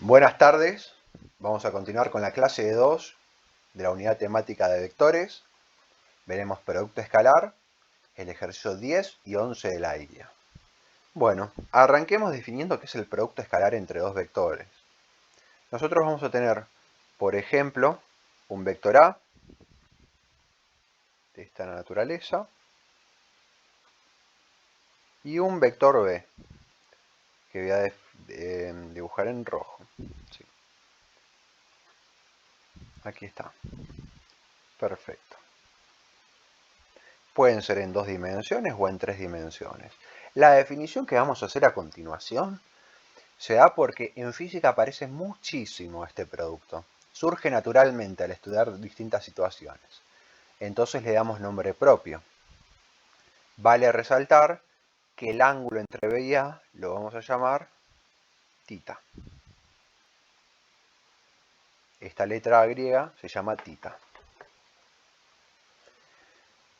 Buenas tardes, vamos a continuar con la clase de 2 de la unidad temática de vectores. Veremos producto escalar, el ejercicio 10 y 11 de la guía. Bueno, arranquemos definiendo qué es el producto escalar entre dos vectores. Nosotros vamos a tener, por ejemplo, un vector A de esta naturaleza y un vector B que voy a dibujar en rojo. Sí. Aquí está. Perfecto. Pueden ser en 2 dimensiones o en 3 dimensiones. La definición que vamos a hacer a continuación se da porque en física aparece muchísimo este producto. Surge naturalmente al estudiar distintas situaciones. Entonces le damos nombre propio. Vale resaltar que el ángulo entre B y A lo vamos a llamar tita. Esta letra griega se llama tita.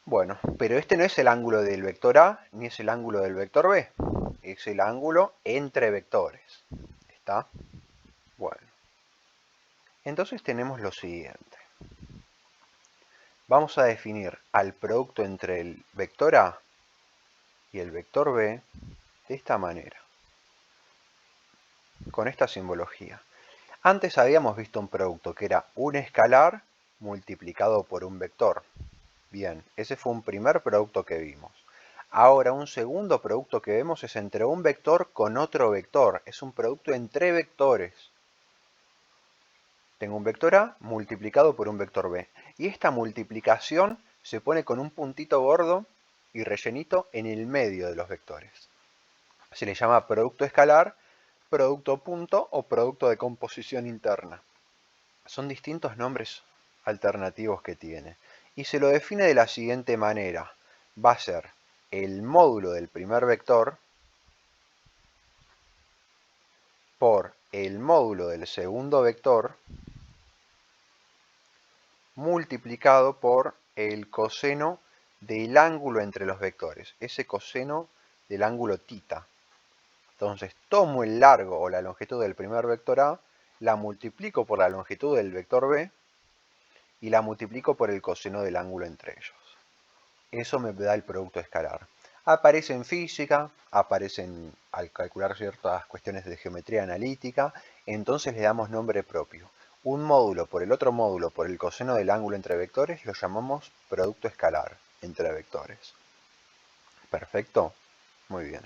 Bueno, pero este no es el ángulo del vector A ni es el ángulo del vector B. Es el ángulo entre vectores. ¿Está? Bueno. Entonces tenemos lo siguiente. Vamos a definir al producto entre el vector A y el vector B de esta manera, con esta simbología. Antes habíamos visto un producto que era un escalar multiplicado por un vector. Bien, ese fue un primer producto que vimos. Ahora un segundo producto que vemos es entre un vector con otro vector. Es un producto entre vectores. Tengo un vector A multiplicado por un vector B. Y esta multiplicación se pone con un puntito gordo y rellenito en el medio de los vectores. Se le llama producto escalar, producto punto o producto de composición interna. Son distintos nombres alternativos que tiene. Y se lo define de la siguiente manera. Va a ser el módulo del primer vector por el módulo del segundo vector multiplicado por el coseno del ángulo entre los vectores, ese coseno del ángulo tita. Entonces tomo el largo o la longitud del primer vector A, la multiplico por la longitud del vector B y la multiplico por el coseno del ángulo entre ellos. Eso me da el producto escalar. Aparece en física, aparecen al calcular ciertas cuestiones de geometría analítica, entonces le damos nombre propio. Un módulo por el otro módulo por el coseno del ángulo entre vectores lo llamamos producto escalar entre vectores. ¿Perfecto? Muy bien.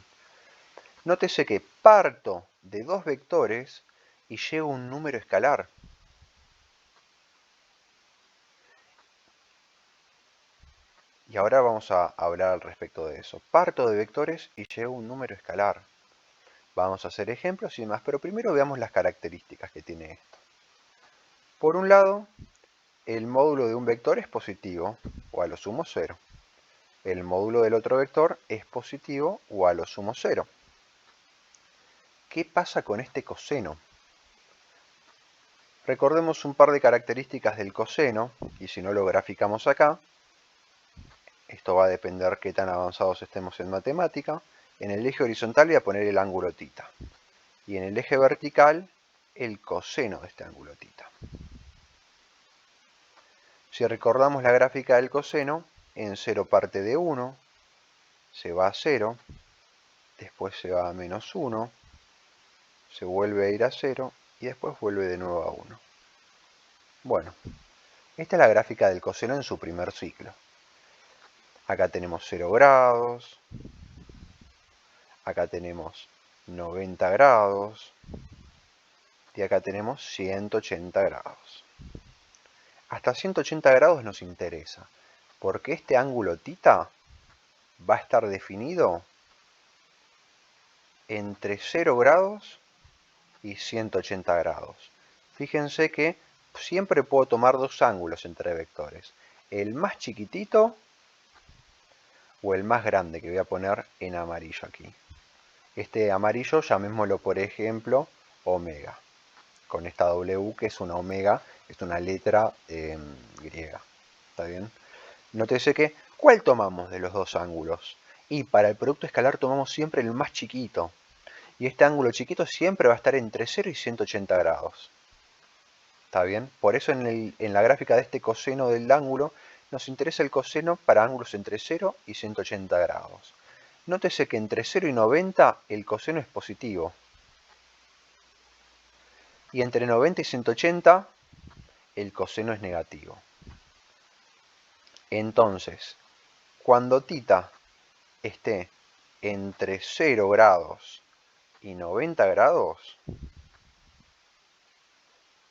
Nótese que parto de dos vectores y llevo un número escalar. Y ahora vamos a hablar al respecto de eso. Parto de vectores y llevo un número escalar. Vamos a hacer ejemplos y demás, pero primero veamos las características que tiene esto. Por un lado, el módulo de un vector es positivo o a lo sumo 0. El módulo del otro vector es positivo o a lo sumo 0. ¿Qué pasa con este coseno? Recordemos un par de características del coseno, y si no lo graficamos acá, esto va a depender qué tan avanzados estemos en matemática. En el eje horizontal voy a poner el ángulo tita, y en el eje vertical el coseno de este ángulo tita. Si recordamos la gráfica del coseno, en 0 parte de 1, se va a 0, después se va a menos 1, se vuelve a ir a 0 y después vuelve de nuevo a 1. Bueno, esta es la gráfica del coseno en su primer ciclo. Acá tenemos 0 grados, acá tenemos 90 grados y acá tenemos 180 grados. Hasta 180 grados nos interesa, porque este ángulo tita va a estar definido entre 0 grados y 180 grados. Fíjense que siempre puedo tomar dos ángulos entre vectores, el más chiquitito o el más grande, que voy a poner en amarillo aquí. Este amarillo llamémoslo por ejemplo omega, con esta W que es una omega, es una letra griega. ¿Está bien? Nótese que, ¿cuál tomamos de los dos ángulos? Y para el producto escalar tomamos siempre el más chiquito. Y este ángulo chiquito siempre va a estar entre 0 y 180 grados. ¿Está bien? Por eso en la gráfica de este coseno del ángulo nos interesa el coseno para ángulos entre 0 y 180 grados. Nótese que entre 0 y 90 el coseno es positivo. Y entre 90 y 180 el coseno es negativo. Entonces, cuando θ esté entre 0 grados y 90 grados,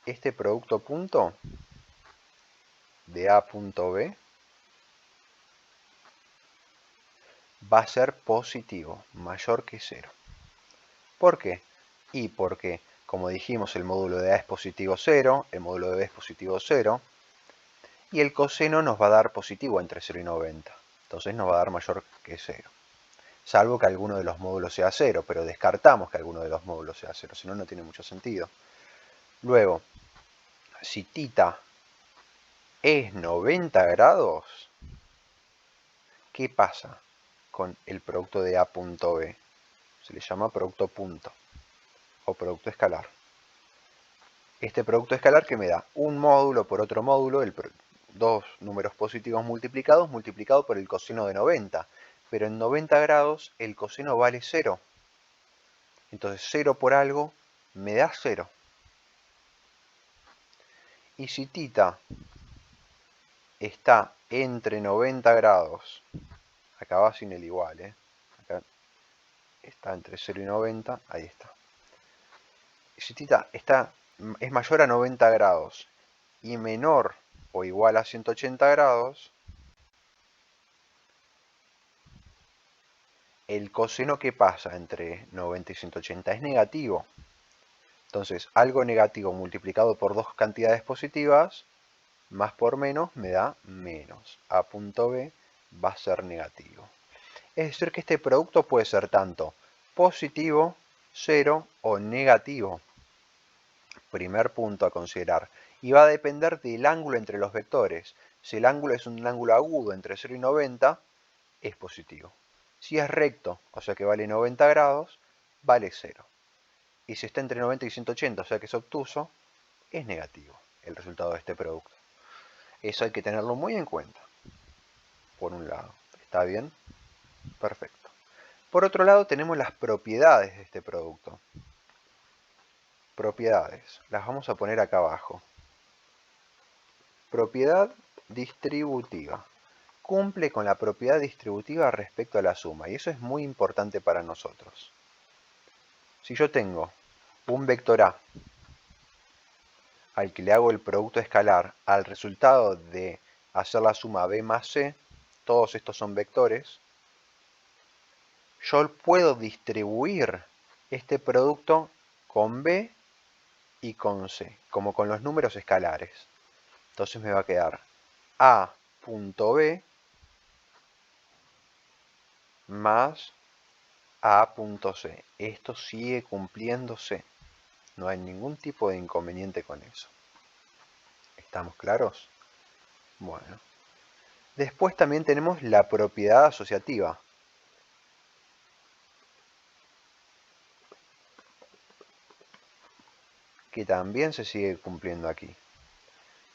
este producto punto de A punto B va a ser positivo, mayor que 0. ¿Por qué? Y porque, como dijimos, el módulo de A es positivo 0, el módulo de B es positivo 0, y el coseno nos va a dar positivo entre 0 y 90. Entonces nos va a dar mayor que 0. Salvo que alguno de los módulos sea 0, pero descartamos que alguno de los módulos sea 0, si no, no tiene mucho sentido. Luego, si θ es 90 grados, ¿qué pasa con el producto de A punto B? Se le llama producto punto o producto escalar. Este producto escalar que me da un módulo por otro módulo, dos números positivos multiplicado por el coseno de 90. Pero en 90 grados el coseno vale 0. Entonces 0 por algo me da 0. Y si θ está entre 90 grados, acá va sin el igual, acá está entre 0 y 90, ahí está. Si θ es mayor a 90 grados y menor o igual a 180 grados, el coseno que pasa entre 90 y 180 es negativo. Entonces, algo negativo multiplicado por dos cantidades positivas, más por menos, me da menos. A punto B va a ser negativo. Es decir, que este producto puede ser tanto positivo, 0 o negativo. Primer punto a considerar. Y va a depender del ángulo entre los vectores. Si el ángulo es un ángulo agudo entre 0 y 90, es positivo. Si es recto, o sea que vale 90 grados, vale 0. Y si está entre 90 y 180, o sea que es obtuso, es negativo el resultado de este producto. Eso hay que tenerlo muy en cuenta, por un lado. ¿Está bien? Perfecto. Por otro lado tenemos las propiedades de este producto. Propiedades. Las vamos a poner acá abajo. Propiedad distributiva. Cumple con la propiedad distributiva respecto a la suma, y eso es muy importante para nosotros. Si yo tengo un vector A al que le hago el producto escalar al resultado de hacer la suma B más C, todos estos son vectores, yo puedo distribuir este producto con B y con C, como con los números escalares. Entonces me va a quedar A punto B más A punto C. Esto sigue cumpliéndose. No hay ningún tipo de inconveniente con eso. ¿Estamos claros? Bueno. Después también tenemos la propiedad asociativa. Que también se sigue cumpliendo aquí.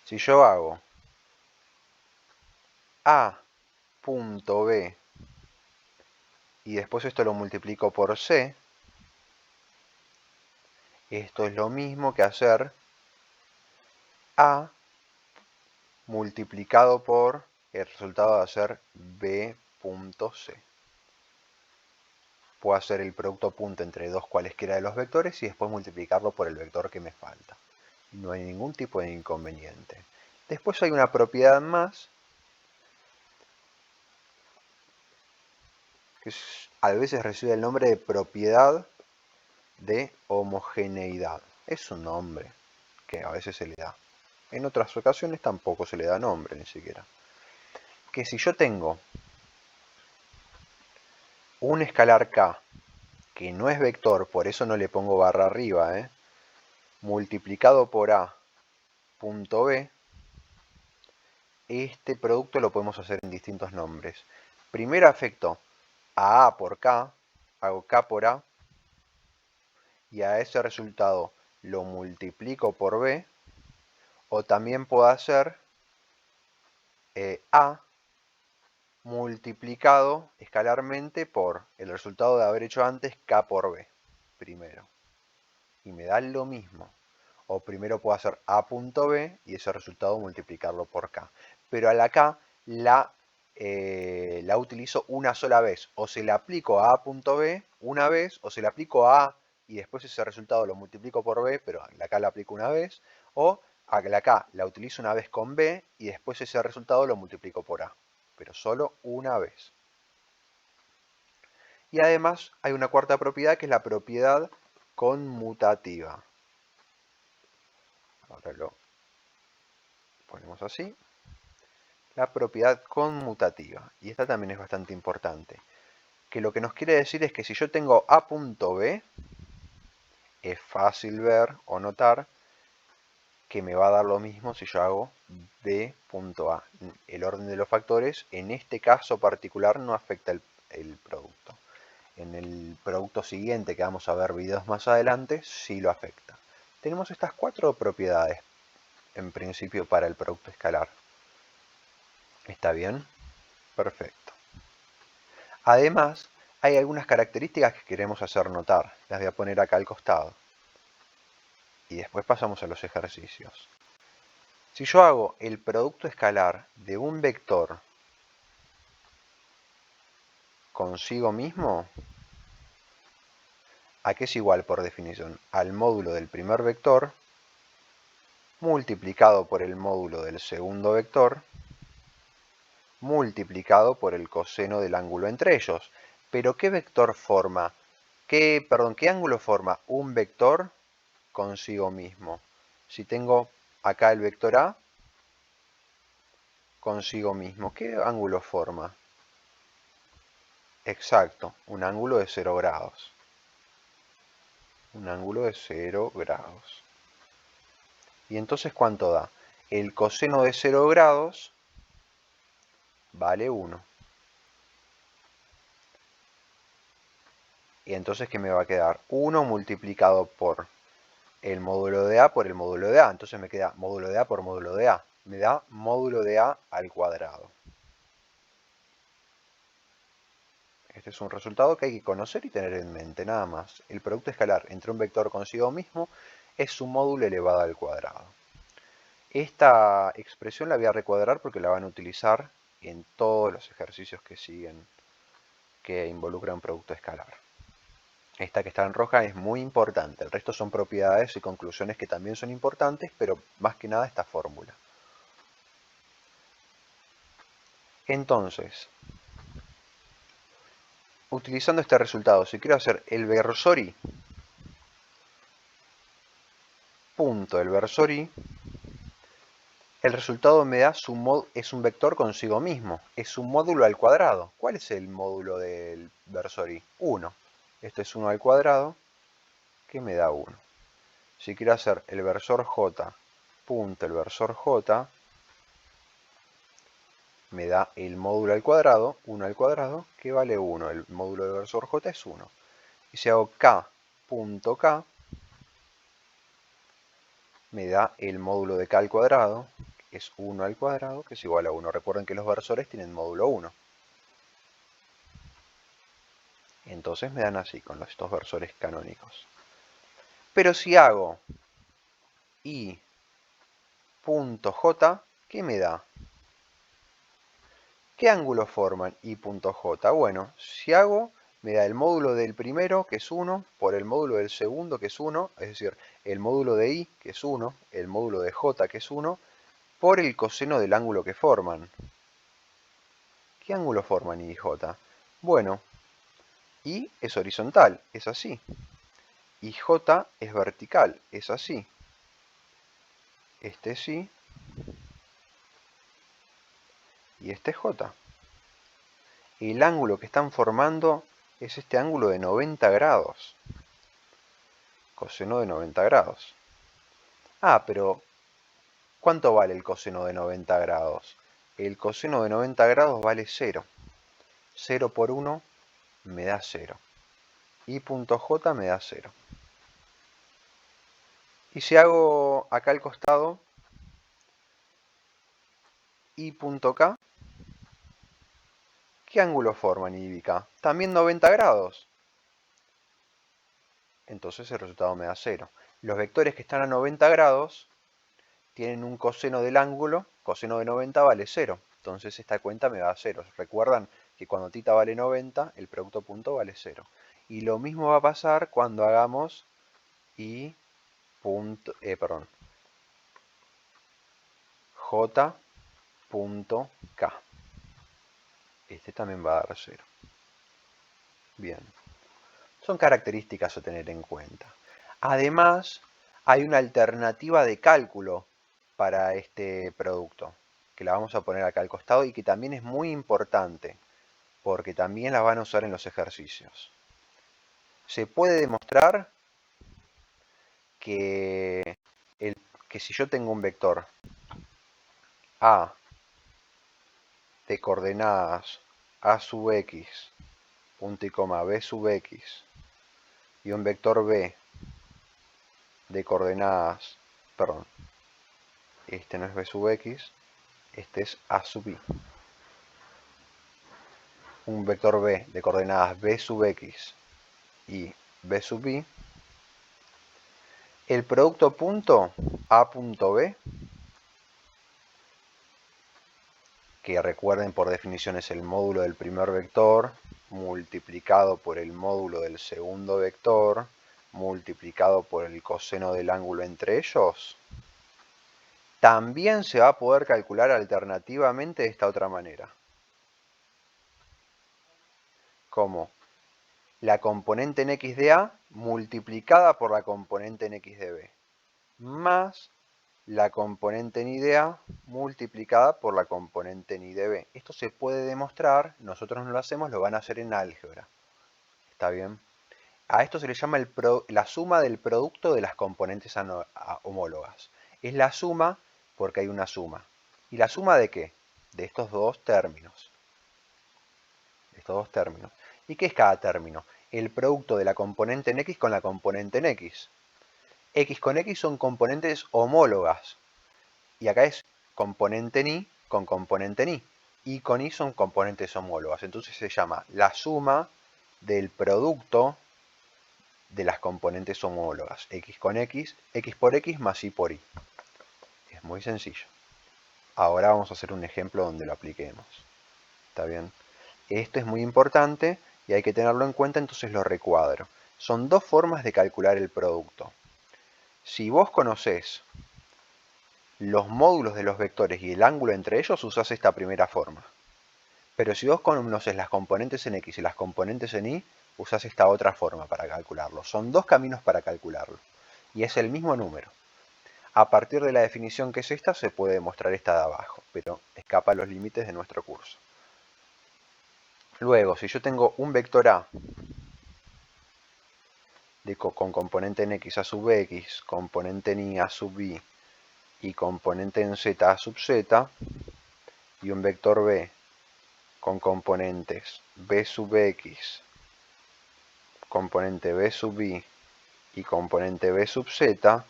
Si yo hago A punto B y después esto lo multiplico por C, esto es lo mismo que hacer A multiplicado por el resultado de hacer B punto C. Puedo hacer el producto punto entre dos cualesquiera de los vectores y después multiplicarlo por el vector que me falta. No hay ningún tipo de inconveniente. Después hay una propiedad más que a veces recibe el nombre de propiedad de homogeneidad. Es un nombre que a veces se le da. En otras ocasiones tampoco se le da nombre ni siquiera. Que si yo tengo un escalar k que no es vector, por eso no le pongo barra arriba, multiplicado por a punto b, este producto lo podemos hacer en distintos nombres. Primero afecto a por k, hago k por a, y a ese resultado lo multiplico por b, o también puedo hacer a multiplicado escalarmente por el resultado de haber hecho antes k por b primero, y me da lo mismo. O primero puedo hacer a punto b y ese resultado multiplicarlo por k. Pero a la k la utilizo una sola vez. O se la aplico a punto b una vez, o se la aplico a a y después ese resultado lo multiplico por b, pero a la k la aplico una vez. O a la k la utilizo una vez con b y después ese resultado lo multiplico por a. Pero solo una vez. Y además hay una cuarta propiedad que es la propiedad conmutativa. Ahora lo ponemos así. La propiedad conmutativa. Y esta también es bastante importante. Que lo que nos quiere decir es que si yo tengo a punto b, es fácil ver o notar que me va a dar lo mismo si yo hago b punto a. El orden de los factores en este caso particular no afecta el producto. En el producto siguiente que vamos a ver videos más adelante sí lo afecta. Tenemos estas cuatro propiedades en principio para el producto escalar. ¿Está bien? Perfecto. Además, hay algunas características que queremos hacer notar. Las voy a poner acá al costado. Y después pasamos a los ejercicios. Si yo hago el producto escalar de un vector consigo mismo, ¿a qué es igual por definición? Al módulo del primer vector multiplicado por el módulo del segundo vector multiplicado por el coseno del ángulo entre ellos. ¿Pero qué vector forma? ¿Qué ángulo forma un vector consigo mismo? Si tengo acá el vector A consigo mismo, ¿qué ángulo forma? Exacto, un ángulo de 0 grados. Un ángulo de 0 grados. ¿Y entonces cuánto da? El coseno de 0 grados vale 1. Y entonces, ¿qué me va a quedar? 1 multiplicado por el módulo de A por el módulo de A. Entonces me queda módulo de A por módulo de A. Me da módulo de A al cuadrado. Este es un resultado que hay que conocer y tener en mente, nada más. El producto escalar entre un vector consigo mismo es su módulo elevado al cuadrado. Esta expresión la voy a recuadrar porque la van a utilizar en todos los ejercicios que siguen que involucran producto escalar. Esta que está en roja es muy importante. El resto son propiedades y conclusiones que también son importantes, pero más que nada esta fórmula. Entonces, utilizando este resultado, si quiero hacer el versor i, punto el versor i, el resultado me da es un vector consigo mismo, es su módulo al cuadrado. ¿Cuál es el módulo del versor i? 1. Esto es 1 al cuadrado, que me da 1. Si quiero hacer el versor j, punto el versor j, me da el módulo al cuadrado, 1 al cuadrado, que vale 1. El módulo del versor j es 1. Y si hago k, punto k, me da el módulo de k al cuadrado, que es 1 al cuadrado, que es igual a 1. Recuerden que los versores tienen módulo 1. Entonces me dan así, con estos versores canónicos. Pero si hago i.j, ¿qué me da? ¿Qué ángulos forman i.j? Bueno, si hago, me da el módulo del primero, que es 1, por el módulo del segundo, que es 1, es decir, el módulo de i, que es 1, el módulo de j, que es 1, por el coseno del ángulo que forman. ¿Qué ángulo forman i y j? Bueno, i es horizontal, es así. Y j es vertical, es así. Este es i y este es j. El ángulo que están formando es este ángulo de 90 grados. Coseno de 90 grados. Ah, pero ¿cuánto vale el coseno de 90 grados? El coseno de 90 grados vale 0. 0 por 1 me da 0. I.j me da 0. Y si hago acá al costado i.k, ¿qué ángulo forman i y k? También 90 grados. Entonces el resultado me da 0. Los vectores que están a 90 grados tienen un coseno del ángulo, coseno de 90 vale 0. Entonces esta cuenta me da 0. ¿Recuerdan que cuando θ vale 90, el producto punto vale 0? Y lo mismo va a pasar cuando hagamos j.k. Este también va a dar 0. Bien. Son características a tener en cuenta. Además, hay una alternativa de cálculo para este producto, que la vamos a poner acá al costado y que también es muy importante, porque también la van a usar en los ejercicios. Se puede demostrar que, que si yo tengo un vector A de coordenadas A sub x, punto y coma B sub x, y un vector B de coordenadas, perdón, este no es B sub x, este es A sub i. Un vector B de coordenadas B sub x y B sub i, el producto punto A punto B, que recuerden por definición es el módulo del primer vector multiplicado por el módulo del segundo vector multiplicado por el coseno del ángulo entre ellos, también se va a poder calcular alternativamente de esta otra manera. Como la componente en x de A multiplicada por la componente en x de B, más la componente en y de A multiplicada por la componente en y de B. Esto se puede demostrar, nosotros no lo hacemos, lo van a hacer en álgebra. ¿Está bien? A esto se le llama la suma del producto de las componentes homólogas. Es la suma porque hay una suma. ¿Y la suma de qué? De estos dos términos. ¿Y qué es cada término? El producto de la componente en x con la componente en x. X con x son componentes homólogas. Y acá es componente en y con componente en y. Y con y son componentes homólogas. Entonces se llama la suma del producto de las componentes homólogas. X con x, x por x más y por y. Es muy sencillo. Ahora vamos a hacer un ejemplo donde lo apliquemos. ¿Está bien? Esto es muy importante y hay que tenerlo en cuenta, entonces lo recuadro. Son dos formas de calcular el producto. Si vos conocés los módulos de los vectores y el ángulo entre ellos, usás esta primera forma. Pero si vos conoces las componentes en x y las componentes en y, usás esta otra forma para calcularlo. Son dos caminos para calcularlo. Y es el mismo número. A partir de la definición que es esta, se puede demostrar esta de abajo, pero escapa a los límites de nuestro curso. Luego, si yo tengo un vector A con componente en x a sub x, componente en y a sub y y componente en z a sub z, y un vector B con componentes b sub x, componente b sub y y componente b sub z,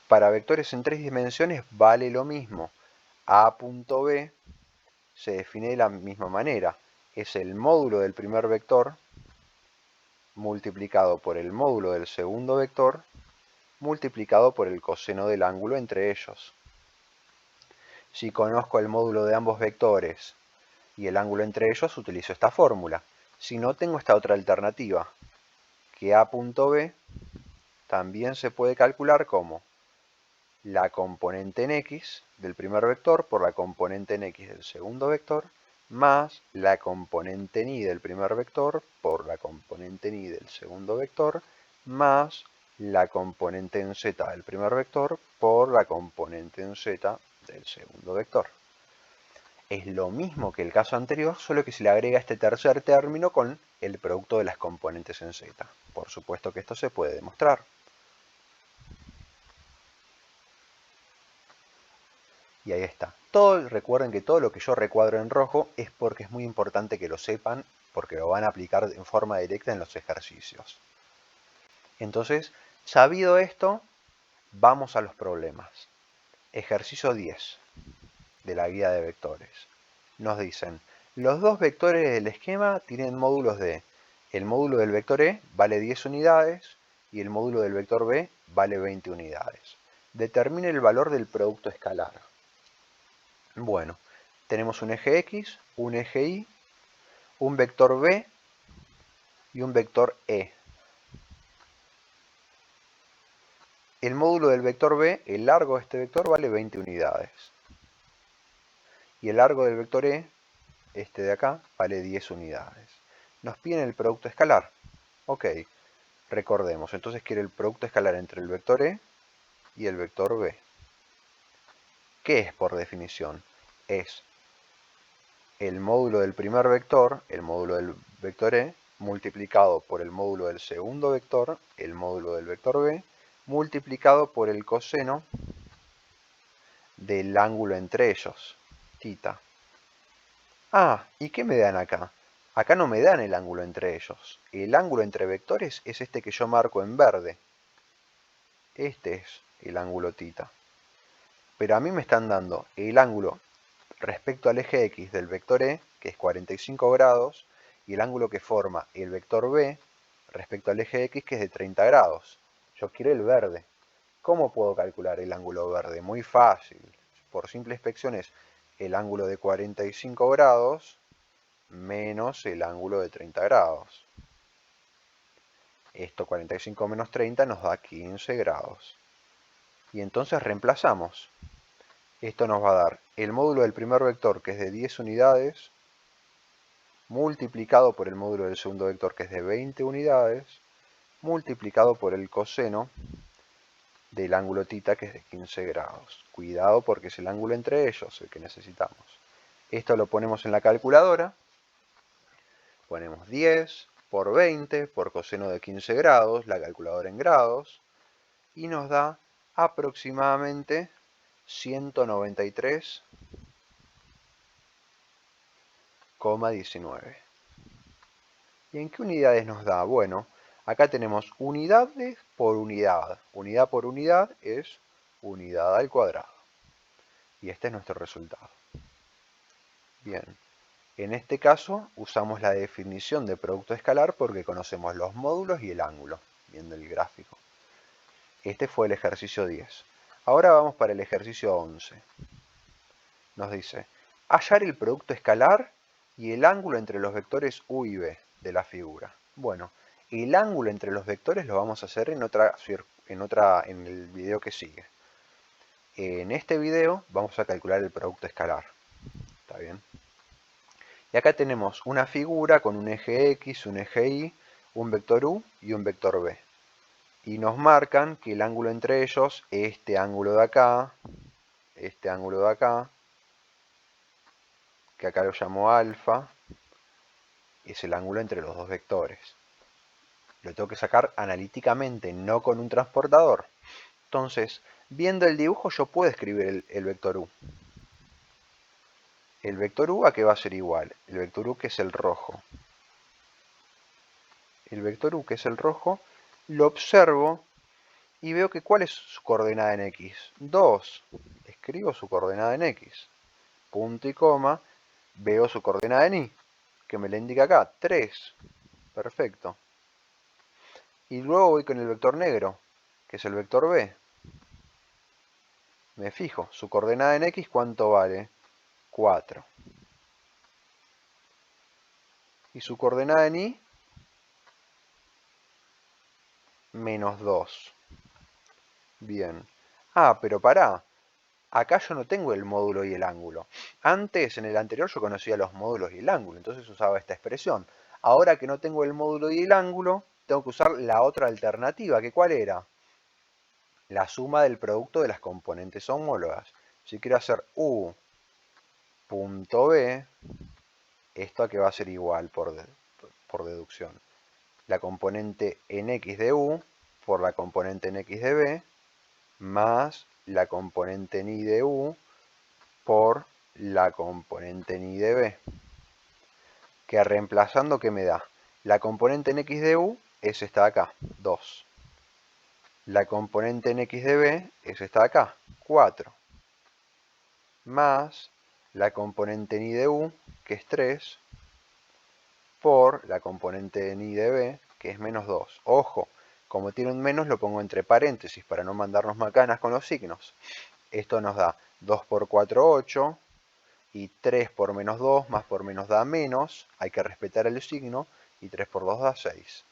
para vectores en tres dimensiones vale lo mismo. A.b se define de la misma manera. Es el módulo del primer vector multiplicado por el módulo del segundo vector multiplicado por el coseno del ángulo entre ellos. Si conozco el módulo de ambos vectores y el ángulo entre ellos, utilizo esta fórmula. Si no, tengo esta otra alternativa, que A.b también se puede calcular como la componente en x del primer vector por la componente en x del segundo vector, más la componente en y del primer vector por la componente en y del segundo vector, más la componente en z del primer vector por la componente en z del segundo vector. Es lo mismo que el caso anterior, solo que se le agrega este tercer término con el producto de las componentes en z. Por supuesto que esto se puede demostrar. Y ahí está. Recuerden que todo lo que yo recuadro en rojo es porque es muy importante que lo sepan, porque lo van a aplicar en forma directa en los ejercicios. Entonces, sabido esto, Vamos a los problemas. Ejercicio 10 de la guía de vectores. Nos dicen, los dos vectores del esquema tienen módulos de, el módulo del vector E vale 10 unidades y el módulo del vector B vale 20 unidades. Determine el valor del producto escalar. Bueno, tenemos un eje X, un eje Y, un vector B y un vector E. El módulo del vector B, el largo de este vector, vale 20 unidades. Y el largo del vector E, este de acá, vale 10 unidades. Nos piden el producto escalar. Ok, recordemos, entonces quiere el producto escalar entre el vector E y el vector B. ¿Qué es por definición? Es el módulo del primer vector, el módulo del vector E, multiplicado por el módulo del segundo vector, el módulo del vector B, multiplicado por el coseno del ángulo entre ellos, θ. Ah, ¿y qué me dan acá? Acá no me dan el ángulo entre ellos. El ángulo entre vectores es este que yo marco en verde. Este es el ángulo θ. Pero a mí me están dando el ángulo respecto al eje X del vector E, que es 45 grados, y el ángulo que forma el vector B respecto al eje X, que es de 30 grados. Yo quiero el verde. ¿Cómo puedo calcular el ángulo verde? Muy fácil. Por simple inspección es el ángulo de 45 grados menos el ángulo de 30 grados. Esto 45 menos 30 nos da 15 grados. Y entonces reemplazamos. Esto nos va a dar el módulo del primer vector, que es de 10 unidades, multiplicado por el módulo del segundo vector, que es de 20 unidades, multiplicado por el coseno del ángulo θ, que es de 15 grados. Cuidado porque es el ángulo entre ellos el que necesitamos. Esto lo ponemos en la calculadora. Ponemos 10 por 20 por coseno de 15 grados, la calculadora en grados, y nos da aproximadamente 193,19. ¿Y en qué unidades nos da? Bueno, acá tenemos unidades por unidad. Unidad por unidad es unidad al cuadrado. Y este es nuestro resultado. Bien, en este caso usamos la definición de producto escalar porque conocemos los módulos y el ángulo, viendo el gráfico. Este fue el ejercicio 10. Ahora vamos para el ejercicio 11. Nos dice, hallar el producto escalar y el ángulo entre los vectores U y B de la figura. Bueno, el ángulo entre los vectores lo vamos a hacer en el video que sigue. En este video vamos a calcular el producto escalar. ¿Está bien? Y acá tenemos una figura con un eje X, un eje Y, un vector U y un vector B. Y nos marcan que el ángulo entre ellos, este ángulo de acá, que acá lo llamo alfa, es el ángulo entre los dos vectores. Lo tengo que sacar analíticamente, no con un transportador. Entonces, viendo el dibujo yo puedo escribir el vector U. El vector U, ¿a qué va a ser igual? El vector U, que es el rojo. El vector U, que es el rojo, lo observo y veo que ¿cuál es su coordenada en X? 2. Escribo su coordenada en X. Punto y coma. Veo su coordenada en Y, que me la indica acá, 3. Perfecto. Y luego voy con el vector negro, que es el vector B. Me fijo, su coordenada en X, ¿cuánto vale? 4. Y su coordenada en Y, menos 2. Bien. Ah, pero pará. Acá yo no tengo el módulo y el ángulo. Antes, en el anterior, yo conocía los módulos y el ángulo, entonces usaba esta expresión. Ahora que no tengo el módulo y el ángulo, tengo que usar la otra alternativa, que ¿cuál era? La suma del producto de las componentes homólogas. Si quiero hacer U punto B, esto a qué va a ser igual por deducción. La componente en X de U por la componente en X de B, más la componente en Y de U por la componente en Y de B. Que reemplazando, ¿qué me da? La componente en X de U es esta de acá, 2. La componente en x de b es esta de acá, 4. Más la componente en y de u, que es 3, por la componente en y de b, que es menos 2. Ojo, como tiene un menos lo pongo entre paréntesis para no mandarnos macanas con los signos. Esto nos da 2 por 4, 8, y 3 por menos 2, más por menos da menos, hay que respetar el signo, y 3 por 2 da 6.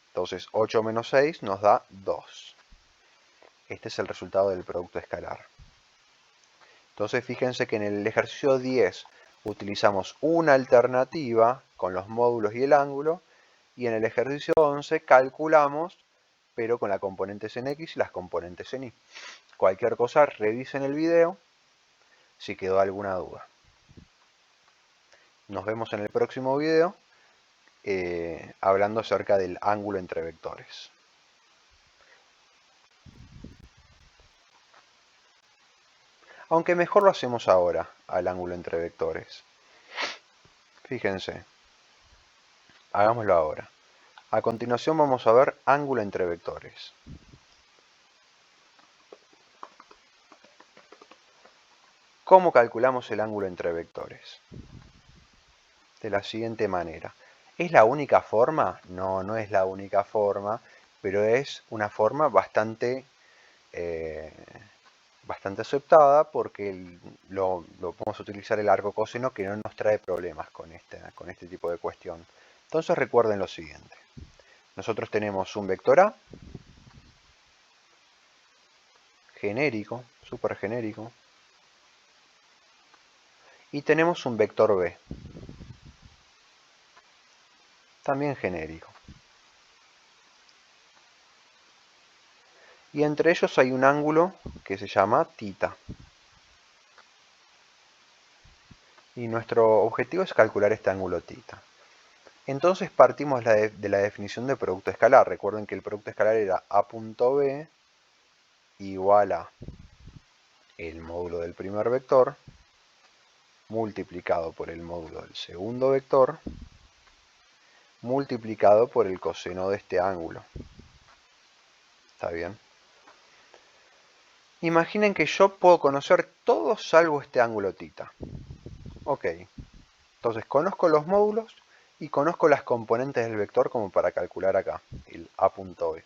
Entonces 8 menos 6 nos da 2. Este es el resultado del producto escalar. Entonces fíjense que en el ejercicio 10 utilizamos una alternativa con los módulos y el ángulo, y en el ejercicio 11 calculamos, pero con las componentes en x y las componentes en y. Cualquier cosa revisen el video si quedó alguna duda. Nos vemos en el próximo video hablando acerca del ángulo entre vectores. Aunque mejor lo hacemos ahora, al ángulo entre vectores. Fíjense, hagámoslo ahora. A continuación vamos a ver ángulo entre vectores. ¿Cómo calculamos el ángulo entre vectores? De la siguiente manera. ¿Es la única forma? No, no es la única forma, pero es una forma bastante aceptada porque podemos utilizar el arco coseno que no nos trae problemas con este tipo de cuestión. Entonces recuerden lo siguiente. Nosotros tenemos un vector A, genérico, súper genérico, y tenemos un vector B, también genérico. Y entre ellos hay un ángulo que se llama θ. Y nuestro objetivo es calcular este ángulo θ. Entonces partimos de la definición de producto escalar. Recuerden que el producto escalar era A.B igual a el módulo del primer vector multiplicado por el módulo del segundo vector multiplicado por el coseno de este ángulo. ¿Está bien? Imaginen que yo puedo conocer todo salvo este ángulo θ. Ok, entonces conozco los módulos y conozco las componentes del vector como para calcular acá, el A.B.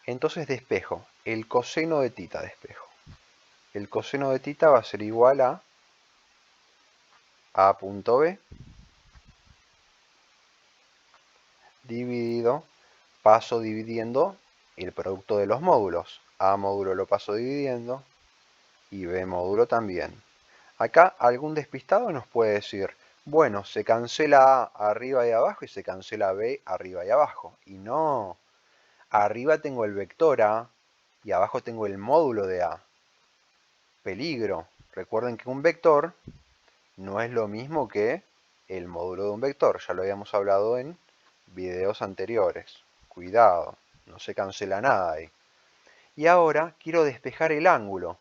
Entonces despejo, el coseno de θ despejo. El coseno de θ va a ser igual a A.B dividido, paso dividiendo el producto de los módulos. A módulo lo paso dividiendo y B módulo también. Acá algún despistado nos puede decir, bueno, se cancela A arriba y abajo y se cancela B arriba y abajo. Y no, arriba tengo el vector A y abajo tengo el módulo de A. Peligro, recuerden que un vector no es lo mismo que el módulo de un vector, ya lo habíamos hablado en videos anteriores. Cuidado, no se cancela nada ahí. Y ahora quiero despejar el ángulo.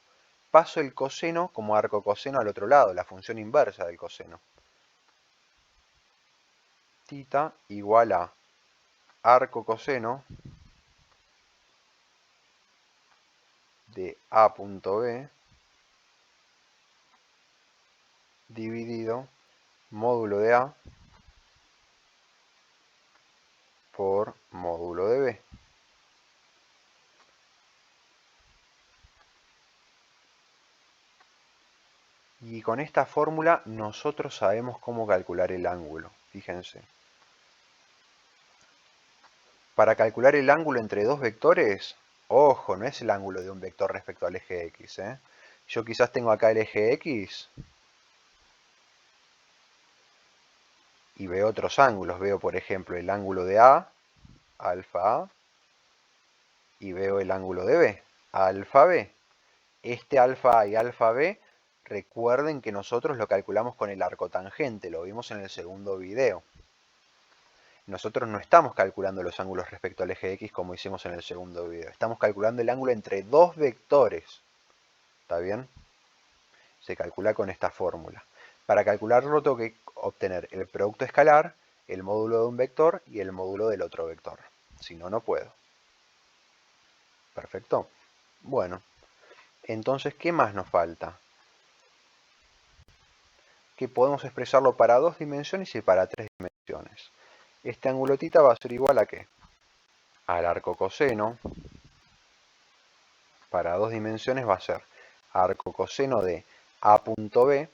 Paso el coseno como arco coseno al otro lado, la función inversa del coseno. Θ igual a arco coseno de A.B dividido módulo de A por módulo de B. Y con esta fórmula nosotros sabemos cómo calcular el ángulo. Fíjense. Para calcular el ángulo entre dos vectores, ojo, no es el ángulo de un vector respecto al eje X. Yo quizás tengo acá el eje X y veo otros ángulos. Veo, por ejemplo, el ángulo de A, alfa A, y veo el ángulo de B, alfa B. Este alfa A y alfa B, recuerden que nosotros lo calculamos con el arco tangente, lo vimos en el segundo video. Nosotros no estamos calculando los ángulos respecto al eje X como hicimos en el segundo video. Estamos calculando el ángulo entre dos vectores. ¿Está bien? Se calcula con esta fórmula. Para calcularlo tengo que obtener el producto escalar, el módulo de un vector y el módulo del otro vector. Si no, no puedo. Perfecto. Bueno, entonces, ¿qué más nos falta? Que podemos expresarlo para 2 dimensiones y para 3 dimensiones. Este ángulo θ va a ser igual a ¿qué? Al arco coseno. Para 2 dimensiones va a ser arco coseno de A punto B,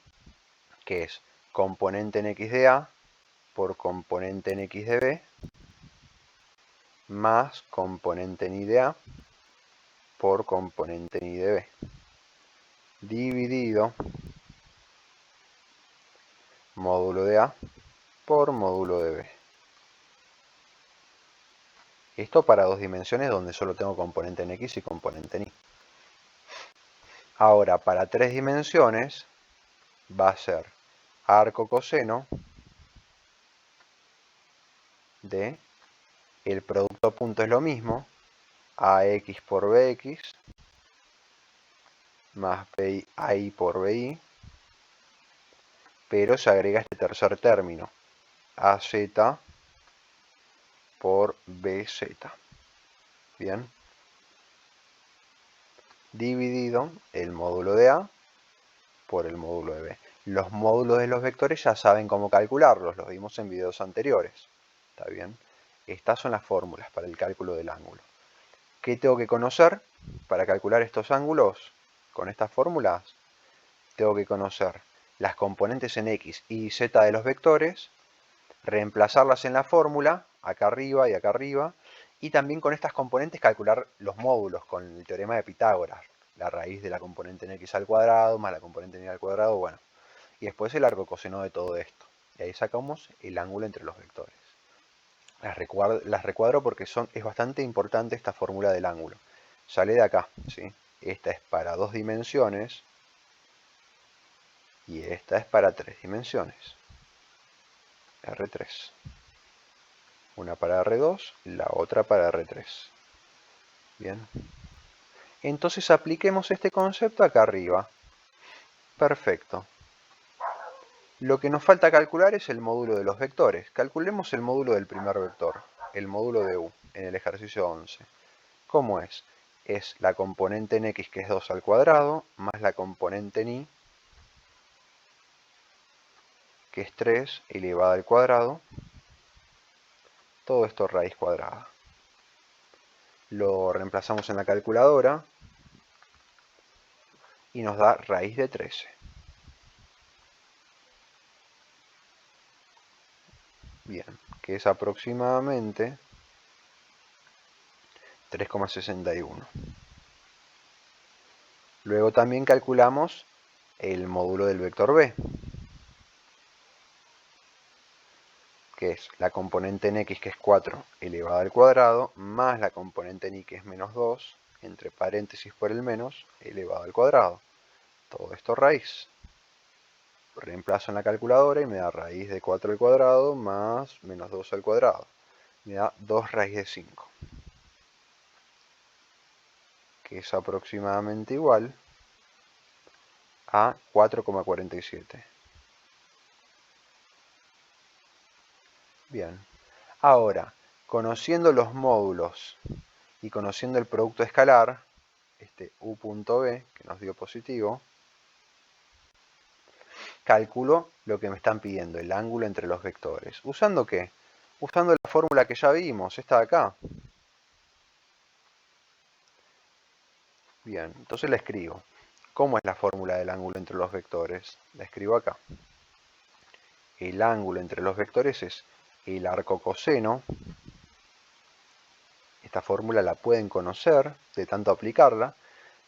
que es componente en x de A por componente en x de B, más componente en y de A por componente en y de B, dividido módulo de A por módulo de B. Esto para 2 dimensiones donde solo tengo componente en x y componente en y. Ahora, para 3 dimensiones va a ser arco coseno de, el producto punto es lo mismo, ax por bx más ai por bi, pero se agrega este tercer término, az por bz. Bien. Dividido el módulo de A por el módulo de B. Los módulos de los vectores ya saben cómo calcularlos, los vimos en videos anteriores. ¿Está bien? Estas son las fórmulas para el cálculo del ángulo. ¿Qué tengo que conocer para calcular estos ángulos? Con estas fórmulas tengo que conocer las componentes en x y z de los vectores, reemplazarlas en la fórmula, acá arriba y acá arriba, y también con estas componentes calcular los módulos con el teorema de Pitágoras, la raíz de la componente en x al cuadrado más la componente en y al cuadrado, bueno, y después el arco coseno de todo esto. Y ahí sacamos el ángulo entre los vectores. Las recuadro porque es bastante importante esta fórmula del ángulo. Sale de acá, ¿sí? Esta es para 2 dimensiones y esta es para 3 dimensiones. R3. Una para R2, la otra para R3. Bien. Entonces apliquemos este concepto acá arriba. Perfecto. Lo que nos falta calcular es el módulo de los vectores. Calculemos el módulo del primer vector, el módulo de u, en el ejercicio 11. ¿Cómo es? Es la componente en x, que es 2 al cuadrado, más la componente en y, que es 3 elevado al cuadrado. Todo esto raíz cuadrada. Lo reemplazamos en la calculadora y nos da raíz de 13. Bien, que es aproximadamente 3,61. Luego también calculamos el módulo del vector b, que es la componente en x, que es 4 elevado al cuadrado, más la componente en y, que es menos 2, entre paréntesis por el menos, elevado al cuadrado. Todo esto raíz. Reemplazo en la calculadora y me da raíz de 4 al cuadrado más menos 2 al cuadrado. Me da 2 raíz de 5, que es aproximadamente igual a 4,47. Bien. Ahora, conociendo los módulos y conociendo el producto escalar, este u punto b, que nos dio positivo, calculo lo que me están pidiendo, el ángulo entre los vectores. ¿Usando qué? Usando la fórmula que ya vimos, esta de acá. Bien, entonces la escribo. ¿Cómo es la fórmula del ángulo entre los vectores? La escribo acá. El ángulo entre los vectores es el arco coseno. Esta fórmula la pueden conocer de tanto aplicarla,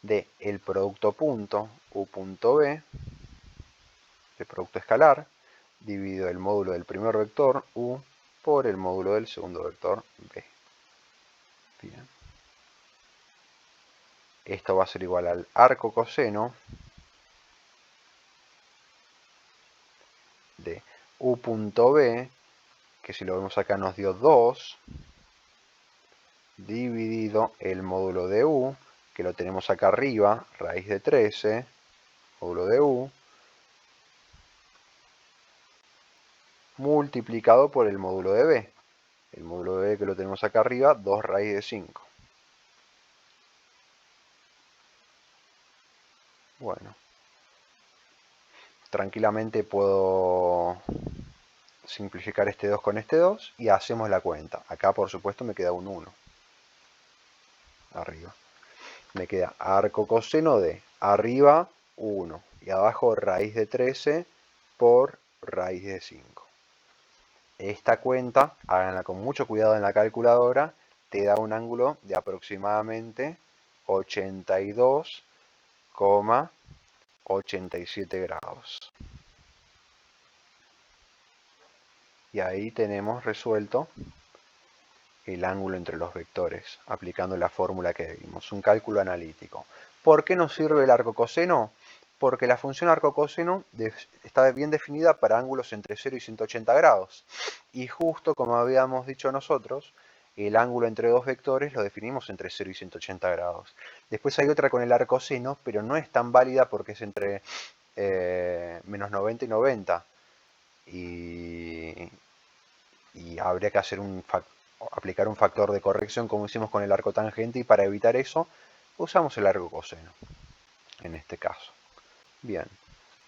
de el producto punto u punto b, el producto escalar, dividido el módulo del primer vector u por el módulo del segundo vector b. Bien. Esto va a ser igual al arco coseno de u punto b, que si lo vemos acá nos dio 2, dividido el módulo de u, que lo tenemos acá arriba, raíz de 13, módulo de u, multiplicado por el módulo de b. El módulo de b que lo tenemos acá arriba, 2 raíz de 5. Bueno, tranquilamente puedo simplificar este 2 con este 2 y hacemos la cuenta. Acá por supuesto me queda un 1 arriba. Me queda arco coseno de arriba 1 y abajo raíz de 13 por raíz de 5. Esta cuenta, háganla con mucho cuidado en la calculadora, te da un ángulo de aproximadamente 82,87 grados. Y ahí tenemos resuelto el ángulo entre los vectores, aplicando la fórmula que vimos, un cálculo analítico. ¿Por qué nos sirve el arco coseno? Porque la función arco coseno está bien definida para ángulos entre 0 y 180 grados. Y justo como habíamos dicho nosotros, el ángulo entre dos vectores lo definimos entre 0 y 180 grados. Después hay otra con el arco seno, pero no es tan válida porque es entre menos 90 y 90. Y habría que hacer aplicar un factor de corrección como hicimos con el arco tangente, y para evitar eso usamos el arco coseno en este caso. Bien,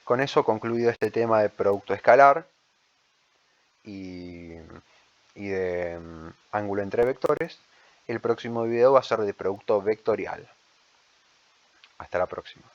con eso concluido este tema de producto escalar y de ángulo entre vectores. El próximo video va a ser de producto vectorial. Hasta la próxima.